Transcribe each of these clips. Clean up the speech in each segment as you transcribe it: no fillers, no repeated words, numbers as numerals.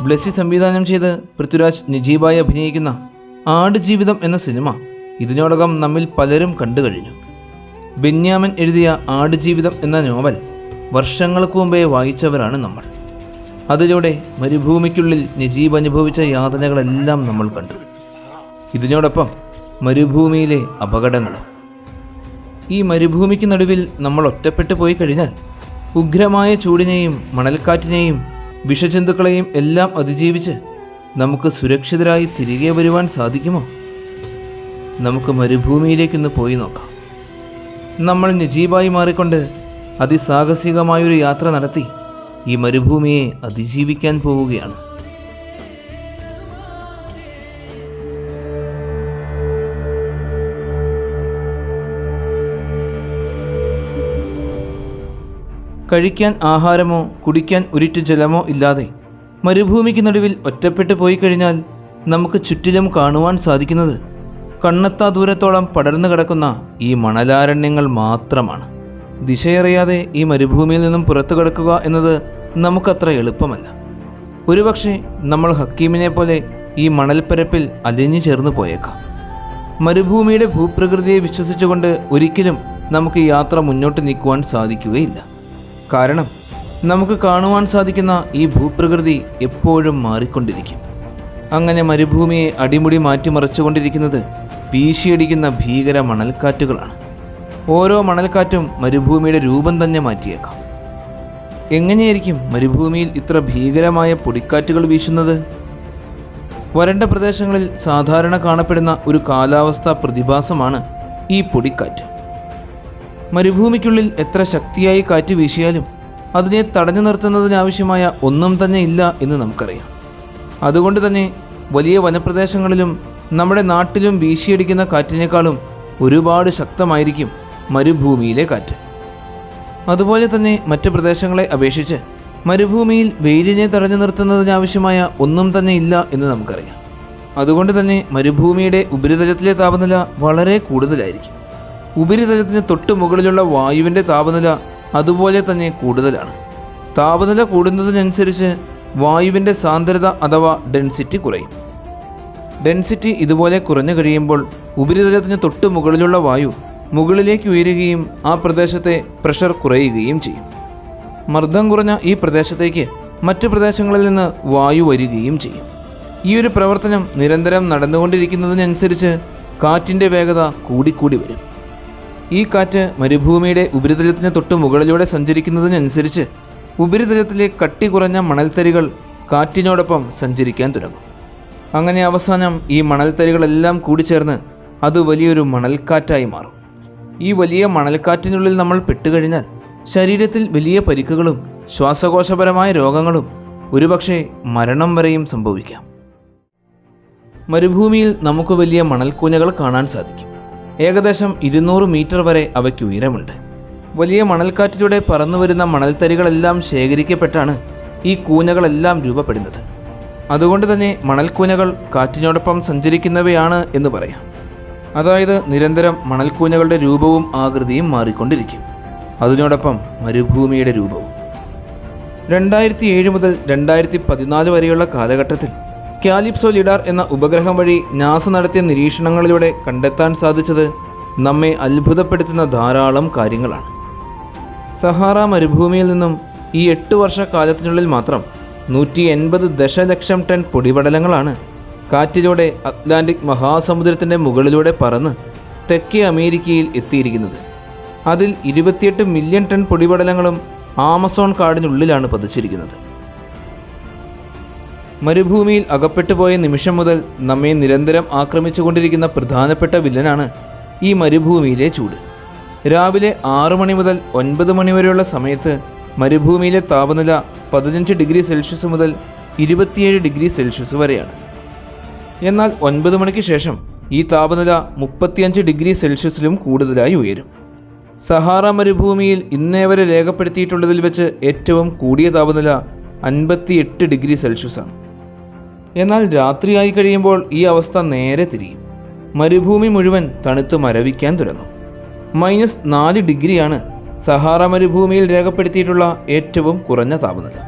ബ്ലെസ്സി സംവിധാനം ചെയ്ത് പൃഥ്വിരാജ് നജീബായി അഭിനയിക്കുന്ന ആടുജീവിതം എന്ന സിനിമ ഇതിനോടകം നമ്മിൽ പലരും കണ്ടു കഴിഞ്ഞു. ബെന്യാമിൻ എഴുതിയ ആടുജീവിതം എന്ന നോവൽ വർഷങ്ങൾക്ക് മുമ്പേ വായിച്ചവരാണ് നമ്മൾ. അതിലൂടെ മരുഭൂമിക്കുള്ളിൽ നജീബ് അനുഭവിച്ച യാതനകളെല്ലാം നമ്മൾ കണ്ടു. ഇതിനോടൊപ്പം മരുഭൂമിയിലെ അപകടങ്ങളും. ഈ മരുഭൂമിക്ക് നടുവിൽ നമ്മൾ ഒറ്റപ്പെട്ടു പോയി കഴിഞ്ഞാൽ ഉഗ്രമായ ചൂടിനെയും മണൽക്കാറ്റിനെയും വിഷജന്തുക്കളെയും എല്ലാം അതിജീവിച്ച് നമുക്ക് സുരക്ഷിതരായി തിരികെ വരുവാൻ സാധിക്കുമോ? നമുക്ക് മരുഭൂമിയിലേക്കൊന്ന് പോയി നോക്കാം. നമ്മൾ നജീബായി മാറിക്കൊണ്ട് അതിസാഹസികമായൊരു യാത്ര നടത്തി ഈ മരുഭൂമിയെ അതിജീവിക്കാൻ പോവുകയാണ്. കഴിക്കാൻ ആഹാരമോ കുടിക്കാൻ ഒരിറ്റു ജലമോ ഇല്ലാതെ മരുഭൂമിക്ക് നടുവിൽ ഒറ്റപ്പെട്ടു പോയി കഴിഞ്ഞാൽ നമുക്ക് ചുറ്റിലും കാണുവാൻ സാധിക്കുന്നത് കണ്ണെത്താ ദൂരത്തോളം പടർന്നു കിടക്കുന്ന ഈ മണലാരണ്യങ്ങൾ മാത്രമാണ്. ദിശയറിയാതെ ഈ മരുഭൂമിയിൽ നിന്നും പുറത്തു കിടക്കുക എന്നത് നമുക്കത്ര എളുപ്പമല്ല. ഒരുപക്ഷെ നമ്മൾ ഹക്കീമിനെ പോലെ ഈ മണൽപ്പരപ്പിൽ അലിഞ്ഞു ചേർന്ന് പോയേക്കാം. മരുഭൂമിയുടെ ഭൂപ്രകൃതിയെ വിശ്വസിച്ചുകൊണ്ട് ഒരിക്കലും നമുക്ക് യാത്ര മുന്നോട്ട് നീക്കുവാൻ സാധിക്കുകയില്ല. കാരണം നമുക്ക് കാണുവാൻ സാധിക്കുന്ന ഈ ഭൂപ്രകൃതി എപ്പോഴും മാറിക്കൊണ്ടിരിക്കും. അങ്ങനെ മരുഭൂമിയെ അടിമുടി മാറ്റിമറിച്ചുകൊണ്ടിരിക്കുന്നത് വീശിയടിക്കുന്ന ഭീകര മണൽക്കാറ്റുകളാണ്. ഓരോ മണൽക്കാറ്റും മരുഭൂമിയുടെ രൂപം തന്നെ മാറ്റിയേക്കാം. എങ്ങനെയായിരിക്കും മരുഭൂമിയിൽ ഇത്ര ഭീകരമായ പൊടിക്കാറ്റുകൾ വീശുന്നത്? വരണ്ട പ്രദേശങ്ങളിൽ സാധാരണ കാണപ്പെടുന്ന ഒരു കാലാവസ്ഥാ പ്രതിഭാസമാണ് ഈ പൊടിക്കാറ്റ്. മരുഭൂമിക്കുള്ളിൽ എത്ര ശക്തിയായി കാറ്റ് വീശിയാലും അതിനെ തടഞ്ഞു നിർത്തുന്നതിനാവശ്യമായ ഒന്നും തന്നെ ഇല്ല എന്ന് നമുക്കറിയാം. അതുകൊണ്ട് തന്നെ വലിയ വനപ്രദേശങ്ങളിലും നമ്മുടെ നാട്ടിലും വീശിയടിക്കുന്ന കാറ്റിനേക്കാളും ഒരുപാട് ശക്തമായിരിക്കും മരുഭൂമിയിലെ കാറ്റ്. അതുപോലെ തന്നെ മറ്റ് പ്രദേശങ്ങളെ അപേക്ഷിച്ച് മരുഭൂമിയിൽ വെയിലിനെ തടഞ്ഞു നിർത്തുന്നതിനാവശ്യമായ ഒന്നും തന്നെ ഇല്ല എന്ന് നമുക്കറിയാം. അതുകൊണ്ട് തന്നെ മരുഭൂമിയുടെ ഉപരിതലത്തിലെ താപനില വളരെ കൂടുതലായിരിക്കും. ഉപരിതലത്തിന് തൊട്ട് മുകളിലുള്ള വായുവിൻ്റെ താപനില അതുപോലെ തന്നെ കൂടുതലാണ്. താപനില കൂടുന്നതിനനുസരിച്ച് വായുവിൻ്റെ സാന്ദ്രത അഥവാ ഡെൻസിറ്റി കുറയും. ഡെൻസിറ്റി ഇതുപോലെ കുറഞ്ഞു കഴിയുമ്പോൾ ഉപരിതലത്തിന് തൊട്ട് മുകളിലുള്ള വായു മുകളിലേക്ക് ഉയരുകയും ആ പ്രദേശത്തെ പ്രഷർ കുറയുകയും ചെയ്യും. മർദ്ദം കുറഞ്ഞ ഈ പ്രദേശത്തേക്ക് മറ്റു പ്രദേശങ്ങളിൽ നിന്ന് വായു വരികയും ചെയ്യും. ഈ ഒരു പ്രവർത്തനം നിരന്തരം നടന്നുകൊണ്ടിരിക്കുന്നതിനനുസരിച്ച് കാറ്റിൻ്റെ വേഗത കൂടിക്കൂടി വരും. ഈ കാറ്റ് മരുഭൂമിയുടെ ഉപരിതലത്തിന് തൊട്ട് മുകളിലൂടെ സഞ്ചരിക്കുന്നതിനനുസരിച്ച് ഉപരിതലത്തിലെ കട്ടി കുറഞ്ഞ മണൽത്തരികൾ കാറ്റിനോടൊപ്പം സഞ്ചരിക്കാൻ തുടങ്ങും. അങ്ങനെ അവസാനം ഈ മണൽത്തരികളെല്ലാം കൂടിച്ചേർന്ന് അത് വലിയൊരു മണൽക്കാറ്റായി മാറും. ഈ വലിയ മണൽക്കാറ്റിനുള്ളിൽ നമ്മൾ പെട്ടുകഴിഞ്ഞാൽ ശരീരത്തിൽ വലിയ പരിക്കുകളും ശ്വാസകോശപരമായ രോഗങ്ങളും ഒരുപക്ഷെ മരണം വരെയും സംഭവിക്കാം. മരുഭൂമിയിൽ നമുക്ക് വലിയ മണൽക്കൂനകൾ കാണാൻ സാധിക്കും. ഏകദേശം 200 മീറ്റർ വരെ അവയ്ക്ക് ഉയരമുണ്ട്. വലിയ മണൽക്കാറ്റിലൂടെ പറന്നുവരുന്ന മണൽത്തരികളെല്ലാം ശേഖരിക്കപ്പെട്ടാണ് ഈ കൂനകളെല്ലാം രൂപപ്പെടുന്നത്. അതുകൊണ്ട് തന്നെ മണൽക്കൂനകൾ കാറ്റിനോടൊപ്പം സഞ്ചരിക്കുന്നവയാണ് എന്ന് പറയാം. അതായത് നിരന്തരം മണൽക്കൂനകളുടെ രൂപവും ആകൃതിയും മാറിക്കൊണ്ടിരിക്കും. അതിനോടൊപ്പം മരുഭൂമിയുടെ രൂപവും. 2007 മുതൽ 2014 വരെയുള്ള കാലഘട്ടത്തിൽ കാലിപ്സോ ലിഡാർ എന്ന ഉപഗ്രഹം വഴി നാസ നടത്തിയ നിരീക്ഷണങ്ങളിലൂടെ കണ്ടെത്താൻ സാധിച്ചത് നമ്മെ അത്ഭുതപ്പെടുത്തുന്ന ധാരാളം കാര്യങ്ങളാണ്. സഹാറ മരുഭൂമിയിൽ നിന്നും ഈ 8 വർഷക്കാലത്തിനുള്ളിൽ മാത്രം 180 ദശലക്ഷം ടൺ പൊടിപടലങ്ങളാണ് കാറ്റിലൂടെ അറ്റ്ലാന്റിക് മഹാസമുദ്രത്തിൻ്റെ മുകളിലൂടെ പറന്ന് തെക്കേ അമേരിക്കയിൽ എത്തിയിരിക്കുന്നത്. അതിൽ 28 മില്യൺ ടൺ പൊടിപടലങ്ങളും ആമസോൺ കാടിനുള്ളിലാണ് പതിച്ചിരിക്കുന്നത്. മരുഭൂമിയിൽ അകപ്പെട്ടുപോയ നിമിഷം മുതൽ നമ്മെ നിരന്തരം ആക്രമിച്ചുകൊണ്ടിരിക്കുന്ന പ്രധാനപ്പെട്ട വില്ലനാണ് ഈ മരുഭൂമിയിലെ ചൂട്. രാവിലെ 6 മണി മുതൽ 9 മണി വരെയുള്ള സമയത്ത് മരുഭൂമിയിലെ താപനില 15 ഡിഗ്രി സെൽഷ്യസ് മുതൽ 27 ഡിഗ്രി സെൽഷ്യസ് വരെയാണ്. എന്നാൽ 9 മണിക്ക് ശേഷം ഈ താപനില 35 ഡിഗ്രി സെൽഷ്യസിലും കൂടുതലായി ഉയരും. സഹാറ മരുഭൂമിയിൽ ഇന്നേ വരെ രേഖപ്പെടുത്തിയിട്ടുള്ളതിൽ വെച്ച് ഏറ്റവും കൂടിയ താപനില 58 ഡിഗ്രി സെൽഷ്യസാണ്. എന്നാൽ രാത്രിയായി കഴിയുമ്പോൾ ഈ അവസ്ഥ നേരെ തിരിയും. മരുഭൂമി മുഴുവൻ തണുത്ത് മരവിക്കാൻ തുടങ്ങും. -4 ഡിഗ്രിയാണ് സഹാറ മരുഭൂമിയിൽ രേഖപ്പെടുത്തിയിട്ടുള്ള ഏറ്റവും കുറഞ്ഞ താപനില.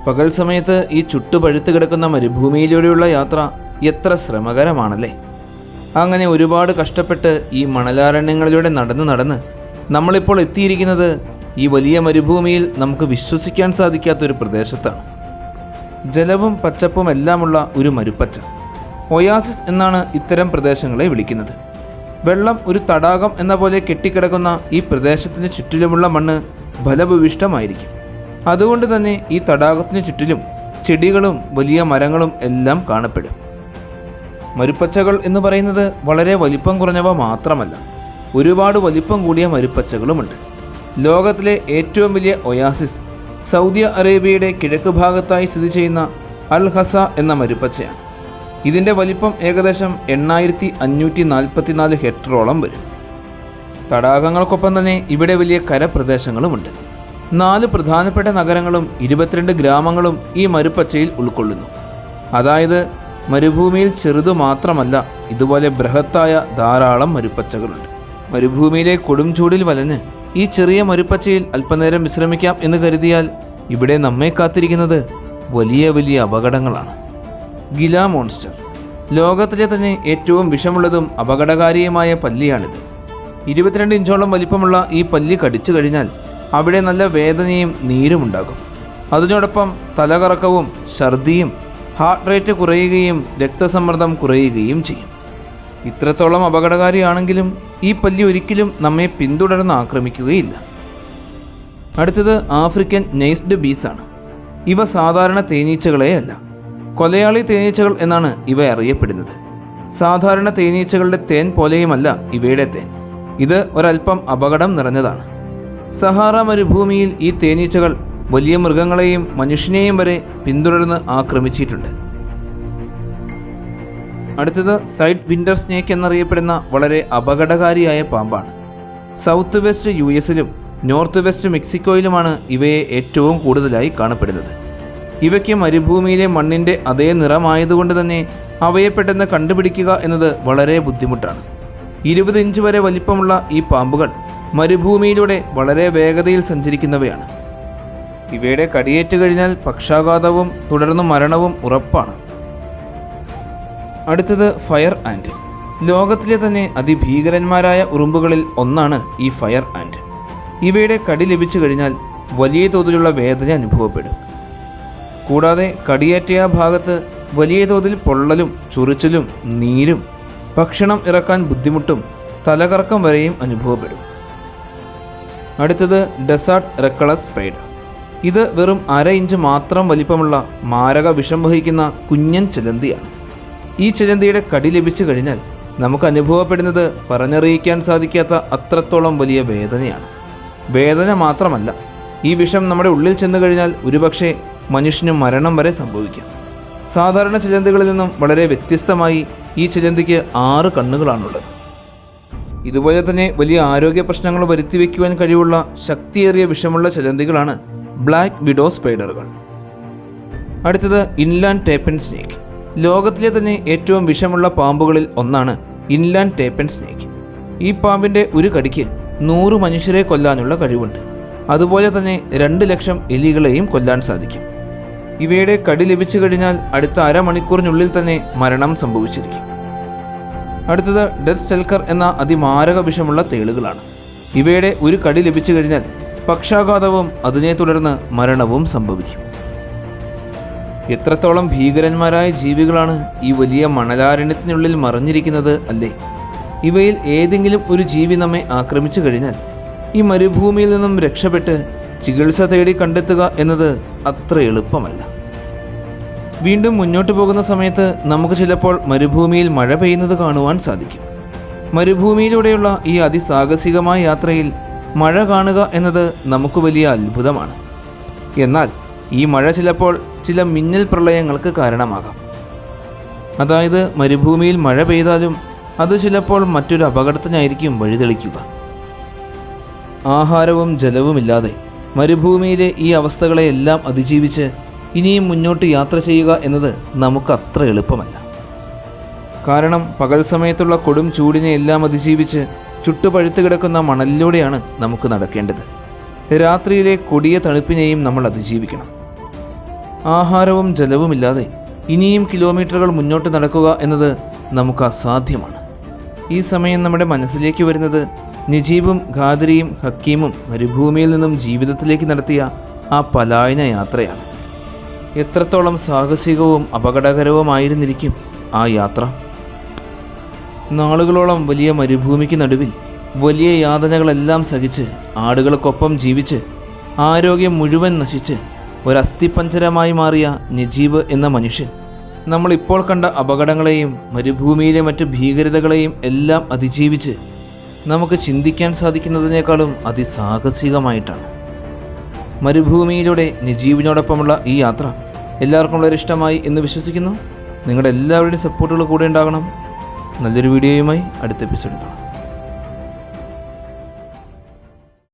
പകൽ സമയത്ത് ഈ ചുട്ടുപഴുത്ത് കിടക്കുന്ന മരുഭൂമിയിലൂടെയുള്ള യാത്ര എത്ര ശ്രമകരമാണല്ലേ. അങ്ങനെ ഒരുപാട് കഷ്ടപ്പെട്ട് ഈ മണലാരണ്യങ്ങളിലൂടെ നടന്ന് നമ്മളിപ്പോൾ എത്തിയിരിക്കുന്നത് ഈ വലിയ മരുഭൂമിയിൽ നമുക്ക് വിശ്വസിക്കാൻ സാധിക്കാത്തൊരു പ്രദേശത്താണ്. ജലവും പച്ചപ്പും എല്ലാമുള്ള ഒരു മരുപ്പച്ച, ഒയാസിസ് എന്നാണ് ഇത്തരം പ്രദേശങ്ങളെ വിളിക്കുന്നത്. വെള്ളം ഒരു തടാകം എന്ന പോലെ കെട്ടിക്കിടക്കുന്ന ഈ പ്രദേശത്തിന് ചുറ്റിലുമുള്ള മണ്ണ് ഫലഭൂയിഷ്ഠമായിരിക്കും. അതുകൊണ്ട് തന്നെ ഈ തടാകത്തിന് ചുറ്റിലും ചെടികളും വലിയ മരങ്ങളും എല്ലാം കാണപ്പെടും. മരുപ്പച്ചകൾ എന്ന് പറയുന്നത് വളരെ വലിപ്പം കുറഞ്ഞവ മാത്രമല്ല, ഒരുപാട് വലിപ്പം കൂടിയ മരുപ്പച്ചകളുമുണ്ട്. ലോകത്തിലെ ഏറ്റവും വലിയ ഒയാസിസ് സൗദി അറേബ്യയുടെ കിഴക്ക് ഭാഗത്തായി സ്ഥിതി ചെയ്യുന്ന അൽ ഹസ എന്ന മരുപ്പച്ചയാണ്. ഇതിൻ്റെ വലിപ്പം ഏകദേശം 8544 ഹെക്ടറോളം വരും. തടാകങ്ങൾക്കൊപ്പം തന്നെ ഇവിടെ വലിയ കരപ്രദേശങ്ങളുമുണ്ട്. 4 പ്രധാനപ്പെട്ട നഗരങ്ങളും 22 ഗ്രാമങ്ങളും ഈ മരുപ്പച്ചയിൽ ഉൾക്കൊള്ളുന്നു. അതായത് മരുഭൂമിയിൽ ചെറുതു മാത്രമല്ല, ഇതുപോലെ ബൃഹത്തായ ധാരാളം മരുപ്പച്ചകളുണ്ട്. മരുഭൂമിയിലെ കൊടും ചൂടിൽ വലഞ്ഞ് ഈ ചെറിയ മരുപ്പച്ചയിൽ അല്പനേരം വിശ്രമിക്കാം എന്ന് കരുതിയാൽ ഇവിടെ നമ്മെ കാത്തിരിക്കുന്നത് വലിയ വലിയ അപകടങ്ങളാണ്. ഗില മോൺസ്റ്റർ, ലോകത്തിലെ തന്നെ ഏറ്റവും വിഷമുള്ളതും അപകടകാരിയുമായ പല്ലിയാണിത്. 22 ഇഞ്ചോളം വലിപ്പമുള്ള ഈ പല്ലി കടിച്ചു കഴിഞ്ഞാൽ അവിടെ നല്ല വേദനയും നീരുമുണ്ടാകും. അതിനോടൊപ്പം തലകറക്കവും ഛർദിയും, ഹാർട്ട് റേറ്റ് കുറയുകയും രക്തസമ്മർദ്ദം കുറയുകയും ചെയ്യും. ഇത്രത്തോളം അപകടകാരിയാണെങ്കിലും ഈ പല്ലി ഒരിക്കലും നമ്മെ പിന്തുടർന്ന് ആക്രമിക്കുകയില്ല. അടുത്തത് ആഫ്രിക്കൻ നെയ്സ്ഡ് ബീസ് ആണ്. ഇവ സാധാരണ തേനീച്ചകളെയല്ല, കൊലയാളി തേനീച്ചകൾ എന്നാണ് ഇവ അറിയപ്പെടുന്നത്. സാധാരണ തേനീച്ചകളുടെ തേൻ പോലെയുമല്ല ഇവയുടെ തേൻ. ഇത് ഒരൽപ്പം അപകടം നിറഞ്ഞതാണ്. സഹാറ മരുഭൂമിയിൽ ഈ തേനീച്ചകൾ വലിയ മൃഗങ്ങളെയും മനുഷ്യനെയും വരെ പിന്തുടർന്ന് ആക്രമിച്ചിട്ടുണ്ട്. അടുത്തത് സൈഡ് വിൻഡർ സ്നേക്ക് എന്നറിയപ്പെടുന്ന വളരെ അപകടകാരിയായ പാമ്പാണ്. സൗത്ത് വെസ്റ്റ് US-ലും നോർത്ത് വെസ്റ്റ് മെക്സിക്കോയിലുമാണ് ഇവയെ ഏറ്റവും കൂടുതലായി കാണപ്പെടുന്നത്. ഇവയ്ക്ക് മരുഭൂമിയിലെ മണ്ണിൻ്റെ അതേ നിറമായതുകൊണ്ട് തന്നെ അവയെ പെട്ടെന്ന് കണ്ടുപിടിക്കുക എന്നത് വളരെ ബുദ്ധിമുട്ടാണ്. 20 ഇഞ്ച് വരെ വലിപ്പമുള്ള ഈ പാമ്പുകൾ മരുഭൂമിയിലൂടെ വളരെ വേഗതയിൽ സഞ്ചരിക്കുന്നവയാണ്. ഇവയുടെ കടിയേറ്റ് കഴിഞ്ഞാൽ പക്ഷാഘാതവും തുടർന്ന് മരണവും ഉറപ്പാണ്. അടുത്തത് ഫയർ ആൻറ്റ്. ലോകത്തിലെ തന്നെ അതിഭീകരന്മാരായ ഉറുമ്പുകളിൽ ഒന്നാണ് ഈ ഫയർ ആൻറ്റ്. ഇവയുടെ കടി ലഭിച്ചു കഴിഞ്ഞാൽ വലിയ തോതിലുള്ള വേദന അനുഭവപ്പെടും. കൂടാതെ കടിയേറ്റ ഭാഗത്ത് വലിയ തോതിൽ പൊള്ളലും ചൊറിച്ചിലും നീരും, ഭക്ഷണം ഇറക്കാൻ ബുദ്ധിമുട്ടും തലകറക്കം വരെയും അനുഭവപ്പെടും. അടുത്തത് ഡെസാർട്ട് റെക്കളസ് സ്പൈഡർ. ഇത് വെറും 1/2 ഇഞ്ച് മാത്രം വലിപ്പമുള്ള മാരക വിഷം വഹിക്കുന്ന കുഞ്ഞൻ ചിലന്തിയാണ്. ഈ ചിലന്തിയുടെ കടി ലഭിച്ചു കഴിഞ്ഞാൽ നമുക്ക് അനുഭവപ്പെടുന്നത് പറഞ്ഞറിയിക്കാൻ സാധിക്കാത്ത അത്രത്തോളം വലിയ വേദനയാണ്. വേദന മാത്രമല്ല, ഈ വിഷം നമ്മുടെ ഉള്ളിൽ ചെന്നു കഴിഞ്ഞാൽ ഒരുപക്ഷെ മനുഷ്യന് മരണം വരെ സംഭവിക്കാം. സാധാരണ ചിലന്തികളിൽ നിന്നും വളരെ വ്യത്യസ്തമായി ഈ ചിലന്തിക്ക് 6 കണ്ണുകളാണുള്ളത്. ഇതുപോലെ തന്നെ വലിയ ആരോഗ്യ പ്രശ്നങ്ങൾ വരുത്തിവെക്കുവാൻ കഴിവുള്ള ശക്തിയേറിയ വിഷമുള്ള ചിലന്തികളാണ് ബ്ലാക്ക് വിഡോ സ്പൈഡറുകൾ. അടുത്തത് ഇൻലാൻഡ് ടേപ്പൻ സ്നേക്ക്. ലോകത്തിലെ തന്നെ ഏറ്റവും വിഷമുള്ള പാമ്പുകളിൽ ഒന്നാണ് ഇൻലാൻഡ് ടേപ്പൻ സ്നേക്ക്. ഈ പാമ്പിൻ്റെ ഒരു കടിക്ക് 100 മനുഷ്യരെ കൊല്ലാനുള്ള കഴിവുണ്ട്. അതുപോലെ തന്നെ 2 ലക്ഷം എലികളെയും കൊല്ലാൻ സാധിക്കും. ഇവയുടെ കടി ലഭിച്ചു കഴിഞ്ഞാൽ അടുത്ത അരമണിക്കൂറിനുള്ളിൽ തന്നെ മരണം സംഭവിച്ചിരിക്കും. അടുത്തത് ഡെത്ത് സ്റ്റെൽക്കർ എന്ന അതിമാരക വിഷമുള്ള തേളുകളാണ്. ഇവയുടെ ഒരു കടി ലഭിച്ചു കഴിഞ്ഞാൽ പക്ഷാഘാതവും അതിനെ തുടർന്ന് മരണവും സംഭവിക്കും. എത്രത്തോളം ഭീകരന്മാരായ ജീവികളാണ് ഈ വലിയ മണലാരണ്യത്തിനുള്ളിൽ മറഞ്ഞിരിക്കുന്നത് അല്ലേ? ഇവയിൽ ഏതെങ്കിലും ഒരു ജീവി നമ്മെ ആക്രമിച്ചു കഴിഞ്ഞാൽ ഈ മരുഭൂമിയിൽ നിന്നും രക്ഷപ്പെട്ട് ചികിത്സ തേടി കണ്ടെത്തുക എന്നത് അത്ര എളുപ്പമല്ല. വീണ്ടും മുന്നോട്ട് പോകുന്ന സമയത്ത് നമുക്ക് ചിലപ്പോൾ മരുഭൂമിയിൽ മഴ പെയ്യുന്നത് കാണുവാൻ സാധിക്കും. മരുഭൂമിയിലൂടെയുള്ള ഈ അതിസാഹസികമായ യാത്രയിൽ മഴ കാണുക എന്നത് നമുക്ക് വലിയ അത്ഭുതമാണ്. എന്നാൽ ഈ മഴ ചിലപ്പോൾ ചില മിന്നൽ പ്രളയങ്ങൾക്ക് കാരണമാകാം. അതായത് മരുഭൂമിയിൽ മഴ പെയ്താലും അത് ചിലപ്പോൾ മറ്റൊരു അപകടത്തിനായിരിക്കും വഴിതെളിക്കുക. ആഹാരവും ജലവുമില്ലാതെ മരുഭൂമിയിലെ ഈ അവസ്ഥകളെയെല്ലാം അതിജീവിച്ച് ഇനിയും മുന്നോട്ട് യാത്ര ചെയ്യുക എന്നത് നമുക്ക് അത്ര എളുപ്പമല്ല. കാരണം പകൽ സമയത്തുള്ള കൊടും ചൂടിനെ എല്ലാം അതിജീവിച്ച് ചുട്ടുപഴുത്ത് കിടക്കുന്ന മണലിലൂടെയാണ് നമുക്ക് നടക്കേണ്ടത്. രാത്രിയിലെ കൊടിയ തണുപ്പിനെയും നമ്മൾ അതിജീവിക്കണം. ആഹാരവും ജലവുമില്ലാതെ ഇനിയും കിലോമീറ്ററുകൾ മുന്നോട്ട് നടക്കുക എന്നത് നമുക്ക് അസാധ്യമാണ്. ഈ സമയം നമ്മുടെ മനസ്സിലേക്ക് വരുന്നത് നജീബും ഖാദിരിയും ഹക്കീമും മരുഭൂമിയിൽ നിന്നും ജീവിതത്തിലേക്ക് നടത്തിയ ആ പലായന യാത്രയാണ്. എത്രത്തോളം സാഹസികവും അപകടകരവുമായിരുന്നിരിക്കും ആ യാത്ര. നാളുകളോളം വലിയ മരുഭൂമിക്ക് നടുവിൽ വലിയ യാതനകളെല്ലാം സഹിച്ച് ആടുകൾക്കൊപ്പം ജീവിച്ച് ആരോഗ്യം മുഴുവൻ നശിച്ച് ഒരസ്ഥിപഞ്ജരമായി മാറിയ നജീബ് എന്ന മനുഷ്യൻ നമ്മളിപ്പോൾ കണ്ട അപകടങ്ങളെയും മരുഭൂമിയിലെ മറ്റ് ഭീകരതകളെയും എല്ലാം അതിജീവിച്ച് നമുക്ക് ചിന്തിക്കാൻ സാധിക്കുന്നതിനേക്കാളും അതിസാഹസികമായിട്ടാണ്. മരുഭൂമിയിലൂടെ നജീബിനോടൊപ്പമുള്ള ഈ യാത്ര എല്ലാവർക്കും വളരെ ഇഷ്ടമായി എന്ന് വിശ്വസിക്കുന്നു. നിങ്ങളുടെ എല്ലാവരുടെയും സപ്പോർട്ടുകൾ കൂടെ ഉണ്ടാകണം. നല്ലൊരു വീഡിയോയുമായി അടുത്ത എപ്പിസോഡിൽ കാണാം.